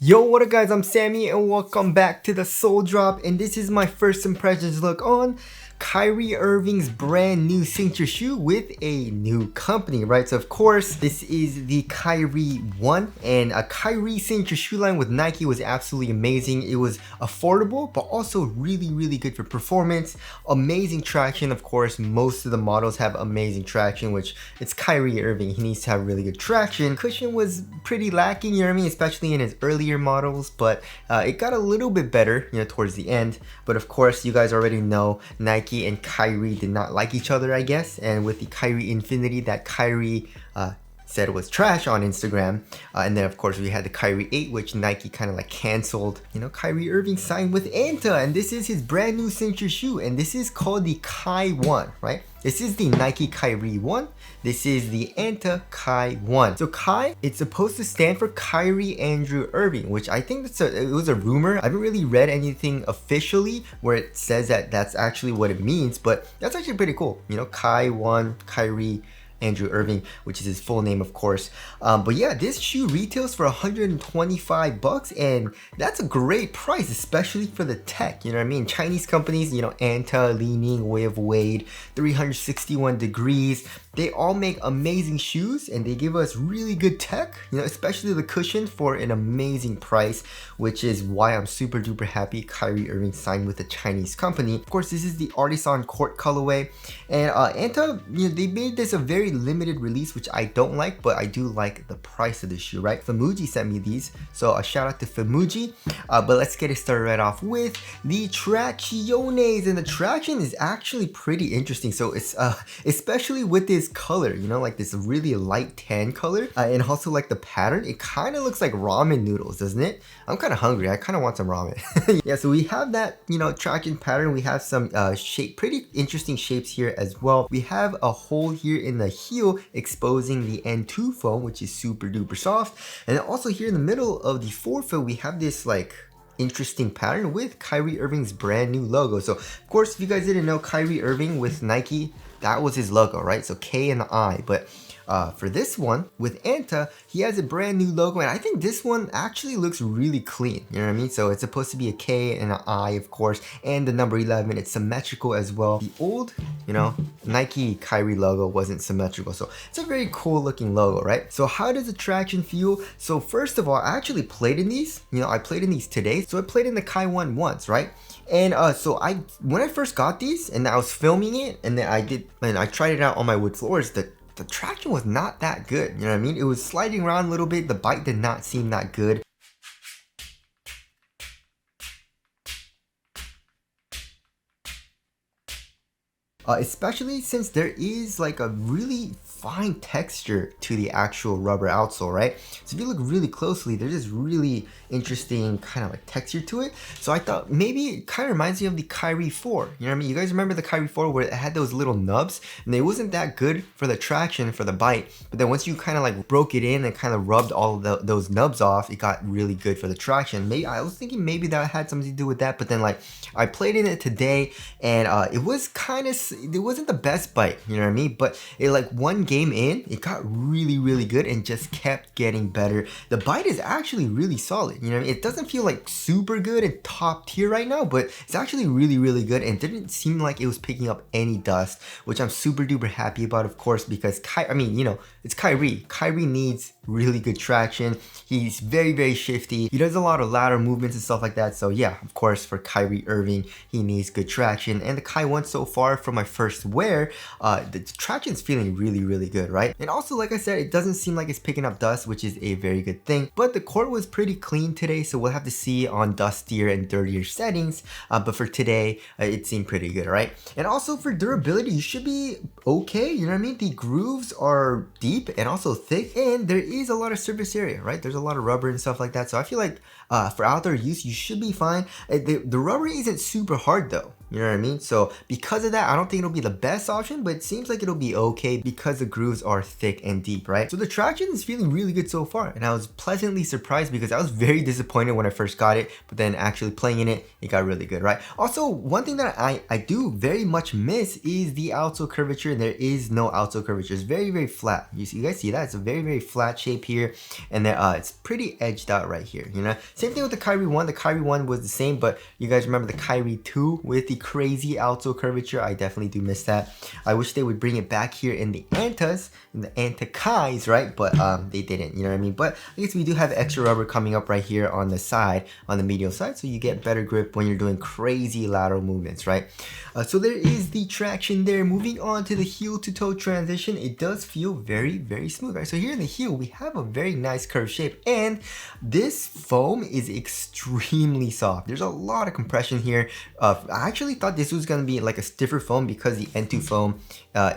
Yo, what up guys, I'm Sammy and welcome back to the Soul Drop, and this is my first impressions look on Kyrie Irving's brand new signature shoe with a new company, right? So of course, this is the Kyrie 1, and a Kyrie signature shoe line with Nike was absolutely amazing. It was affordable, but also really good for performance. Amazing traction, of course. Most of the models have amazing traction, which it's Kyrie Irving. He needs to have really good traction. Cushion was pretty lacking, you know what I mean? Especially in his earlier models, but it got a little bit better, towards the end. But of course, you guys already know Nike and Kyrie did not like each other, I guess, and with the Kyrie Infinity that Kyrie said was trash on Instagram, and then of course we had the Kyrie 8, which Nike kind of like canceled. Kyrie Irving signed with Anta, and this is his brand new signature shoe, and this is called the Kai 1, right? This is the Nike Kyrie 1. This is the Anta Kai 1. So Kai, it's supposed to stand for Kyrie Andrew Irving, which I think it was a rumor. I haven't really read anything officially where it says that that's actually what it means, but that's actually pretty cool. Kai 1, Kyrie Andrew Irving, which is his full name, of course. But yeah, this shoe retails for 125 bucks, and that's a great price, especially for the tech. You know what I mean? Chinese companies, Anta, Li-Ning, Way of Wade, 361 Degrees, they all make amazing shoes, and they give us really good tech, especially the cushion, for an amazing price, which is why I'm super duper happy Kyrie Irving signed with a Chinese company. Of course, this is the Artisan Court colorway, and Anta, they made this a very limited release, which I don't like, but I do like the price of the shoe, right? Famuji sent me these, so a shout out to Famuji. But let's get it started right off with the Tracciones, and the traction is actually pretty interesting. So it's especially with this color, like this really light tan color, and also like the pattern, it kind of looks like ramen noodles, doesn't it? I'm kind of hungry. I kind of want some ramen. Yeah, so we have that traction pattern. We have some pretty interesting shapes here as well. We have a hole here in the heel exposing the N2 foam, which is super duper soft, and then also here in the middle of the forefoot we have this like interesting pattern with Kyrie Irving's brand new logo. So of course, if you guys didn't know, Kyrie Irving with Nike, that was his logo, right? So K and the I. But for this one with Anta, he has a brand new logo, and I think this one actually looks really clean, you know what I mean? So it's supposed to be a K and an I, of course, and the number 11, it's symmetrical as well. The old, Nike Kyrie logo wasn't symmetrical, so it's a very cool looking logo, right? So how does the traction feel? So first of all, I actually played in these, I played in these today. So I played in the Kai 1 once, right? And so when I first got these and I was filming it, and then I tried it out on my wood floors, the traction was not that good, you know what I mean? It was sliding around a little bit, the bite did not seem that good. Especially since there is like a really fine texture to the actual rubber outsole, right? So if you look really closely, there's this really interesting kind of like texture to it. So I thought maybe it kind of reminds me of the Kyrie 4, you know what I mean? You guys remember the Kyrie 4 where it had those little nubs, and it wasn't that good for the traction, for the bite, but then once you kind of like broke it in and kind of rubbed all of those nubs off, it got really good for the traction. Maybe I was thinking maybe that had something to do with that, but then like I played in it today, and it wasn't the best bite, you know what I mean? But it like one game in, it got really good and just kept getting better. The bite is actually really solid, you know what I mean? It doesn't feel like super good and top tier right now, but it's actually really good, and didn't seem like it was picking up any dust, which I'm super duper happy about, of course, because it's Kyrie. Kyrie needs really good traction. He's very shifty. He does a lot of lateral movements and stuff like that. So yeah, of course, for Kyrie Irving, he needs good traction. And the Kai 1 so far, from my first wear, the traction's feeling really good, right? And also, like I said, it doesn't seem like it's picking up dust, which is a very good thing. But the court was pretty clean today, so we'll have to see on dustier and dirtier settings. But for today, it seemed pretty good, right? And also for durability, you should be okay, you know what I mean? The grooves are deep and also thick, and there is a lot of surface area, right? There's a lot of rubber and stuff like that. So I feel like for outdoor use, you should be fine. The rubber isn't super hard though. You know what I mean? So because of that, I don't think it'll be the best option, but it seems like it'll be okay because the grooves are thick and deep, right? So the traction is feeling really good so far, and I was pleasantly surprised because I was very disappointed when I first got it, but then actually playing in it, it got really good, right? Also, one thing that I do very much miss is the outsole curvature. There is no outsole curvature. It's very, very flat. You guys see that? It's a very, very flat shape here, and then it's pretty edged out right here, you know? Same thing with the Kyrie 1. The Kyrie 1 was the same, but you guys remember the Kyrie 2 with the crazy outsole curvature? I definitely do miss that. I wish they would bring it back here in the Antas, in the Anta Kais, right? But they didn't, you know what I mean? But I guess we do have extra rubber coming up right here on the side, on the medial side, so you get better grip when you're doing crazy lateral movements, right? So there is the traction there. Moving on to the heel to toe transition, it does feel very, very smooth, right? So here in the heel, we have a very nice curved shape, and this foam is extremely soft. There's a lot of compression here. I actually thought this was going to be like a stiffer foam because the N2 foam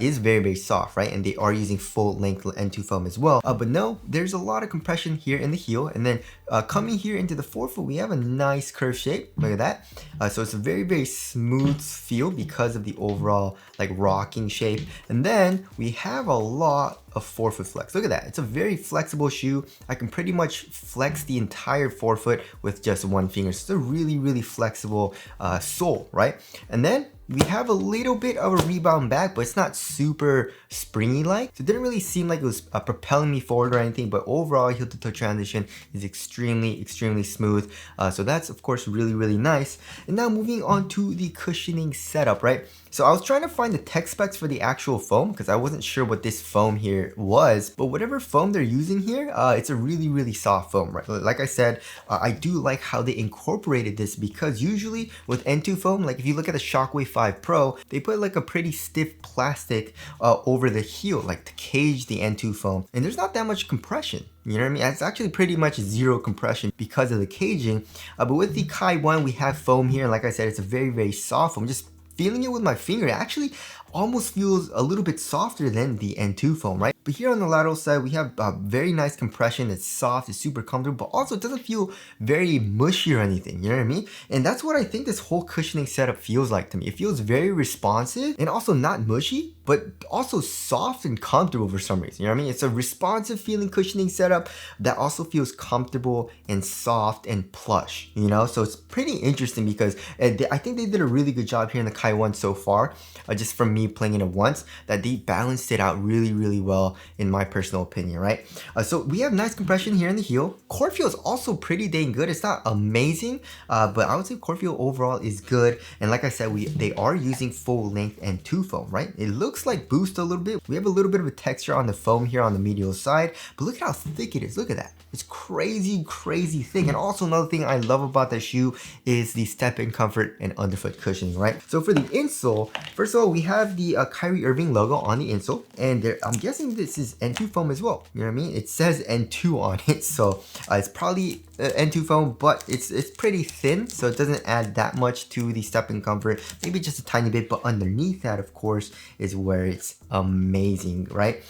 is very, very soft, right? And they are using full length N2 foam as well. But no, there's a lot of compression here in the heel, and then coming here into the forefoot, we have a nice curved shape. Look at that. So it's a very, very smooth feel because of the overall like rocking shape. And then we have a lot of forefoot flex. Look at that. It's a very flexible shoe. I can pretty much flex the entire forefoot with just one finger. So it's a really, really flexible sole, right? And then we have a little bit of a rebound back, but it's not super springy like. So it didn't really seem like it was propelling me forward or anything, but overall heel to toe transition is extremely, extremely smooth. So that's of course really, really nice. And now moving on to the cushioning setup, right? So I was trying to find the tech specs for the actual foam because I wasn't sure what this foam here was, but whatever foam they're using here, it's a really, really soft foam, right? Like I said, I do like how they incorporated this because usually with N2 foam, like if you look at the Shockwave 5 Pro, they put like a pretty stiff plastic over the heel, like to cage the N2 foam. And there's not that much compression. You know what I mean? It's actually pretty much zero compression because of the caging. But with the Kai 1, we have foam here. And like I said, it's a very, very soft foam. Just feeling it with my finger, it actually almost feels a little bit softer than the N2 foam, right? But here on the lateral side, we have very nice compression. It's soft, it's super comfortable, but also it doesn't feel very mushy or anything, you know what I mean? And that's what I think this whole cushioning setup feels like to me. It feels very responsive and also not mushy, but also soft and comfortable for some reason, you know what I mean? It's a responsive feeling cushioning setup that also feels comfortable and soft and plush, you know? So it's pretty interesting because I think they did a really good job here in the Kai 1 so far, just from me playing it once, that they balanced it out really, really well in my personal opinion, right? So we have nice compression here in the heel. Core feel is also pretty dang good. It's not amazing, but I would say core feel overall is good. And like I said, they are using full length N2 foam, right? It looks like Boost a little bit. We have a little bit of a texture on the foam here on the medial side, but look at how thick it is. Look at that. It's crazy, crazy thick. And also another thing I love about the shoe is the step-in comfort and underfoot cushioning, right? So for the insole, first of all, we have the Kyrie Irving logo on the insole, and I'm guessing this is N2 foam as well. You know what I mean? It says N2 on it, so it's probably N2 foam, but it's pretty thin, so it doesn't add that much to the step-in comfort. Maybe just a tiny bit, but underneath that, of course, is where it's amazing, right?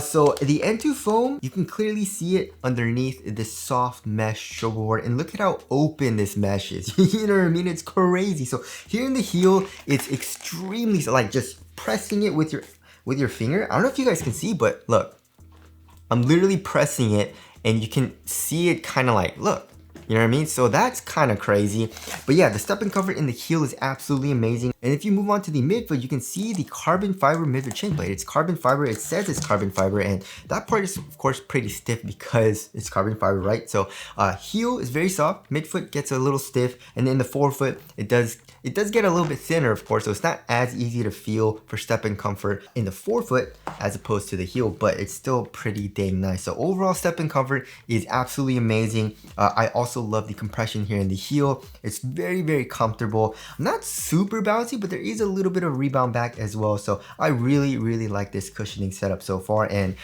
So the N2 foam, you can clearly see it underneath this soft mesh shoulder board, and look at how open this mesh is. You know what I mean? It's crazy. So here in the heel, it's extremely like just pressing it with your finger. I don't know if you guys can see, but look, I'm literally pressing it, and you can see it kind of like, look. You know what I mean? So that's kind of crazy. But yeah, the step-in comfort in the heel is absolutely amazing. And if you move on to the midfoot, you can see the carbon fiber midfoot chain plate. It's carbon fiber. It says it's carbon fiber, and that part is of course pretty stiff because it's carbon fiber, right? So heel is very soft. Midfoot gets a little stiff, and then the forefoot, it does get a little bit thinner, of course, so it's not as easy to feel for step-in comfort in the forefoot as opposed to the heel, but it's still pretty dang nice. So overall step-in comfort is absolutely amazing. I also love the compression here in the heel. It's very, very comfortable. Not super bouncy, but there is a little bit of rebound back as well. So I really, really like this cushioning setup so far, and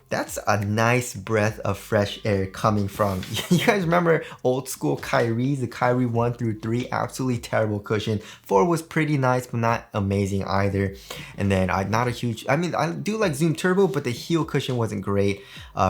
that's a nice breath of fresh air coming from. You guys remember old school Kyrie's, the Kyrie 1 through 3, absolutely terrible cushion. 4 was pretty nice, but not amazing either. And then not a huge, I mean, I do like Zoom Turbo, but the heel cushion wasn't great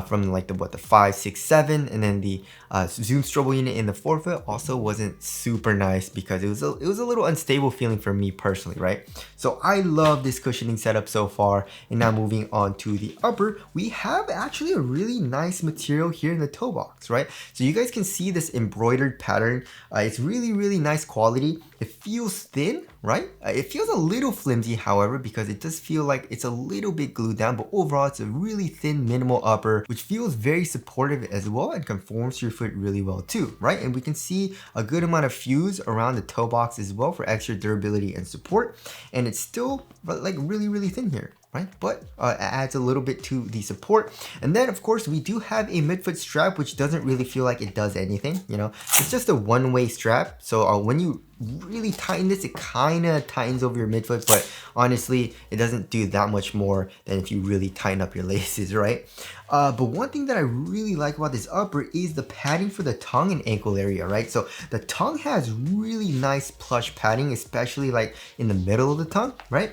from like the 5, 6, 7, and then the Zoom Strobel unit in the forefoot also wasn't super nice because it was a little unstable feeling feeling for me personally, right? So I love this cushioning setup so far. And now moving on to the upper, we have actually a really nice material here in the toe box, right? So you guys can see this embroidered pattern. It's really nice quality. It feels thin, right? It feels a little flimsy, however, because it does feel like it's a little bit glued down, but overall it's a really thin minimal upper, which feels very supportive as well and conforms to your foot really well too, right? And we can see a good amount of fuse around the toe box as well for extra durability and support. And it's still like really thin here, right? But it adds a little bit to the support. And then of course we do have a midfoot strap, which doesn't really feel like it does anything, you know? It's just a one-way strap. So when you really tighten this, it kind of tightens over your midfoot, but honestly it doesn't do that much more than if you really tighten up your laces, right? But one thing that I really like about this upper is the padding for the tongue and ankle area, right? So the tongue has really nice plush padding, especially like in the middle of the tongue, right?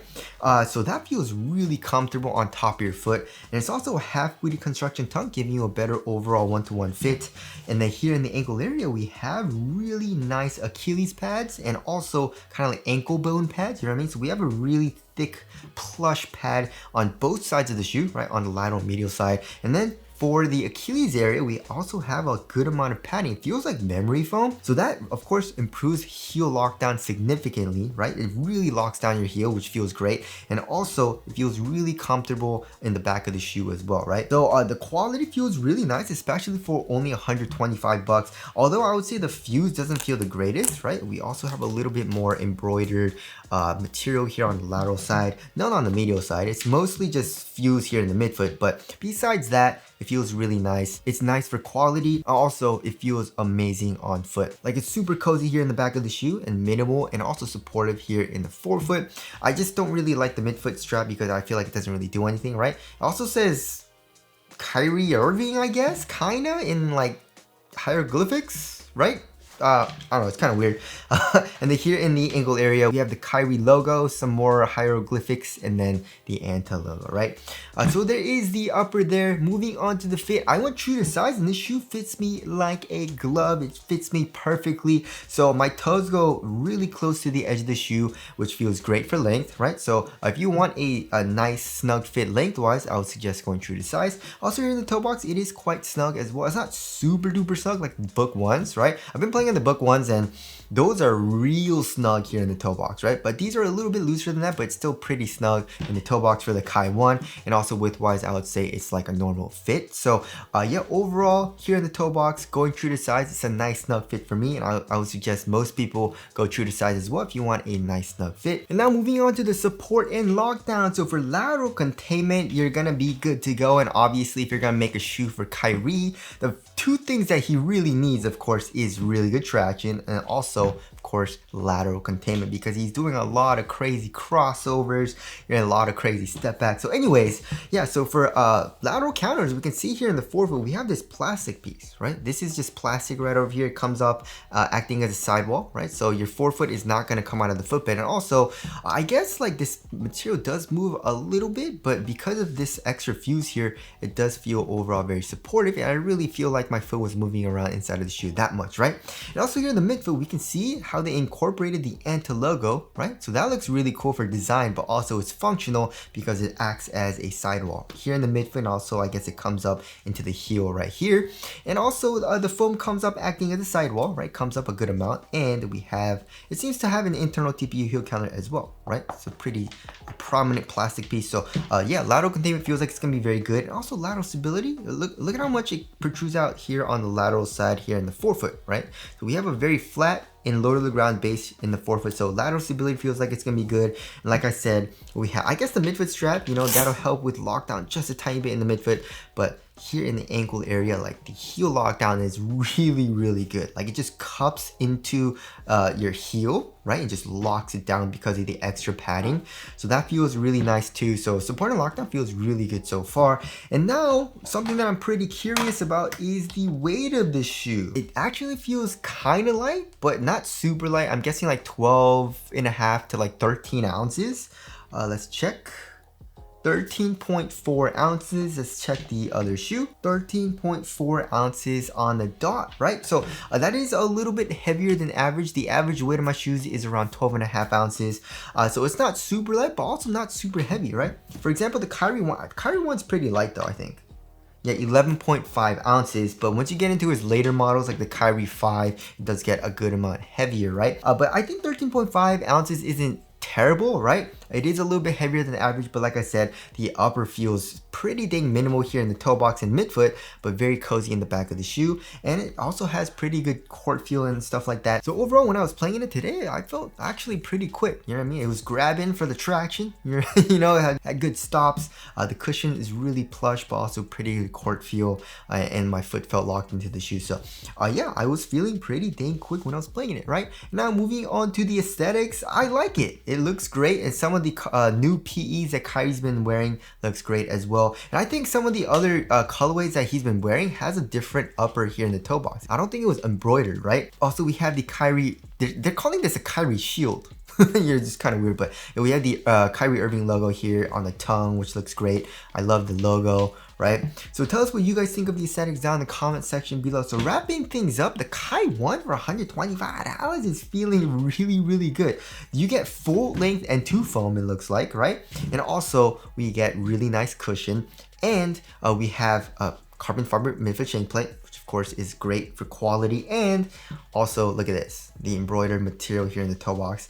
So that feels really comfortable on top of your foot. And it's also a half booty construction tongue, giving you a better overall one-to-one fit. And then here in the ankle area, we have really nice Achilles pads and also kind of like ankle bone pads, you know what I mean? So we have a really thick plush pad on both sides of the shoe, right? On the lateral medial side. And then for the Achilles area, we also have a good amount of padding. It feels like memory foam. So that, of course, improves heel lockdown significantly, right? It really locks down your heel, which feels great. And also, it feels really comfortable in the back of the shoe as well, right? So the quality feels really nice, especially for only 125 bucks. Although I would say the fuse doesn't feel the greatest, right? We also have a little bit more embroidered material here on the lateral side, not on the medial side. It's mostly just fuse here in the midfoot, but besides that, it feels really nice. It's nice for quality. Also, it feels amazing on foot. Like it's super cozy here in the back of the shoe and minimal and also supportive here in the forefoot. I just don't really like the midfoot strap because I feel like it doesn't really do anything, right? It also says Kyrie Irving, I guess, kinda in like hieroglyphics, right? I don't know, it's kind of weird. And then here in the ankle area, we have the Kyrie logo, some more hieroglyphics, and then the Anta logo, right? So there is the upper there. Moving on to the fit, I went true to size, and this shoe fits me like a glove. It fits me perfectly. So my toes go really close to the edge of the shoe, which feels great for length, right? So if you want a nice snug fit lengthwise, I would suggest going true to size. Also here in the toe box, it is quite snug as well. It's not super duper snug like book ones, right? I've been playing in the book ones and those are real snug here in the toe box, right? But these are a little bit looser than that, but it's still pretty snug in the toe box for the Kai 1. And also width-wise, I would say it's like a normal fit. So yeah, overall, here in the toe box, going true to size, it's a nice snug fit for me. And I would suggest most people go true to size as well if you want a nice snug fit. And now moving on to the support and lockdown. So for lateral containment, you're gonna be good to go. And obviously, if you're gonna make a shoe for Kyrie, the two things that he really needs, of course, is really good traction and also, of course, lateral containment, because he's doing a lot of crazy crossovers and a lot of crazy step backs. So anyways, yeah, so for lateral counters, we can see here in the forefoot, we have this plastic piece, right? This is just plastic right over here. It comes up acting as a sidewall, right? So your forefoot is not going to come out of the footbed. And also, I guess like this material does move a little bit, but because of this extra fuse here, it does feel overall very supportive. And I really feel like my foot was moving around inside of the shoe that much, right? And also here in the midfoot, we can see how they incorporated the Anta logo, right? So that looks really cool for design, but also it's functional because it acts as a sidewall. Here in the midfoot, also I guess it comes up into the heel right here. And also the foam comes up acting as a sidewall, right? Comes up a good amount. And we have, it seems to have an internal TPU heel counter as well, right? It's a pretty prominent plastic piece. So yeah, lateral containment feels like it's gonna be very good. And also lateral stability, look at how much it protrudes out here on the lateral side here in the forefoot, right? So we have a very flat and low to the ground base in the forefoot, so lateral stability feels like it's gonna be good. And like I said, we have, I guess the midfoot strap, you know, that'll help with lockdown just a tiny bit in the midfoot, but here in the ankle area, like the heel lockdown is really good. Like it just cups into your heel, right? And just locks it down because of the extra padding. So that feels really nice too. So support and lockdown feels really good so far. And now something that I'm pretty curious about is the weight of the shoe. It actually feels kind of light, but not super light. I'm guessing like 12 and a half to like 13 ounces. Let's check. 13.4 ounces. Let's check the other shoe. 13.4 ounces on the dot, right? So that is a little bit heavier than average. The average weight of my shoes is around 12.5 ounces. So it's not super light, but also not super heavy, right? For example, the Kyrie one's pretty light though, I think. Yeah, 11.5 ounces, but once you get into his later models like the Kyrie 5, it does get a good amount heavier, right? But I think 13.5 ounces isn't terrible, right? It is a little bit heavier than average, but like I said, the upper feels pretty dang minimal here in the toe box and midfoot, but very cozy in the back of the shoe. And it also has pretty good court feel and stuff like that. So overall, when I was playing it today, I felt actually pretty quick. You know what I mean? It was grabbing for the traction. You know, it had good stops. The cushion is really plush, but also pretty good court feel. And my foot felt locked into the shoe. So yeah, I was feeling pretty dang quick when I was playing it, right? Now moving on to the aesthetics, I like it. It looks great, and some of the new PEs that Kyrie's been wearing looks great as well. And I think some of the other colorways that he's been wearing has a different upper here in the toe box. I don't think it was embroidered, right? Also, we have the Kyrie, they're calling this a Kyrie shield. You're just kind of weird, but we have the Kyrie Irving logo here on the tongue, which looks great. I love the logo, right? So tell us what you guys think of the aesthetics down in the comment section below. So wrapping things up, the Kai 1 for $125 is feeling really, really good. You get full length and 2 foam, it looks like, right? And also we get really nice cushion, and we have a carbon fiber midfoot shank plate, which of course is great for quality. And also look at this, the embroidered material here in the toe box.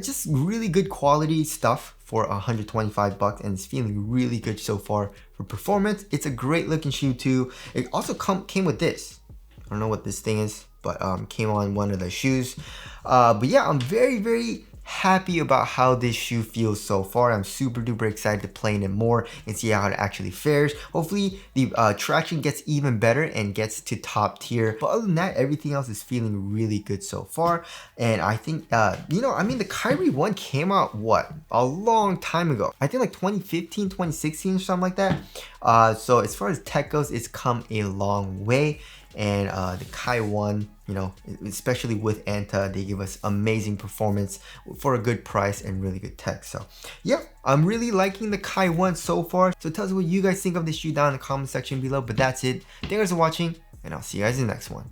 Just really good quality stuff for $125, and it's feeling really good so far for performance. It's a great looking shoe too. It also came with this. I don't know what this thing is, but came on one of the shoes. But yeah, I'm very, very happy about how this shoe feels so far. I'm super duper excited to play in it more and see how it actually fares. Hopefully the traction gets even better and gets to top tier. But other than that, everything else is feeling really good so far. And I think, you know, I mean, the Kyrie 1 came out, what, a long time ago. I think like 2015, 2016 or something like that. So as far as tech goes, it's come a long way. And the Kai 1, you know, especially with Anta, they give us amazing performance for a good price and really good tech. So yeah, I'm really liking the Kai 1 so far. So tell us what you guys think of this shoe down in the comment section below. But that's it. Thanks for watching, and I'll see you guys in the next one.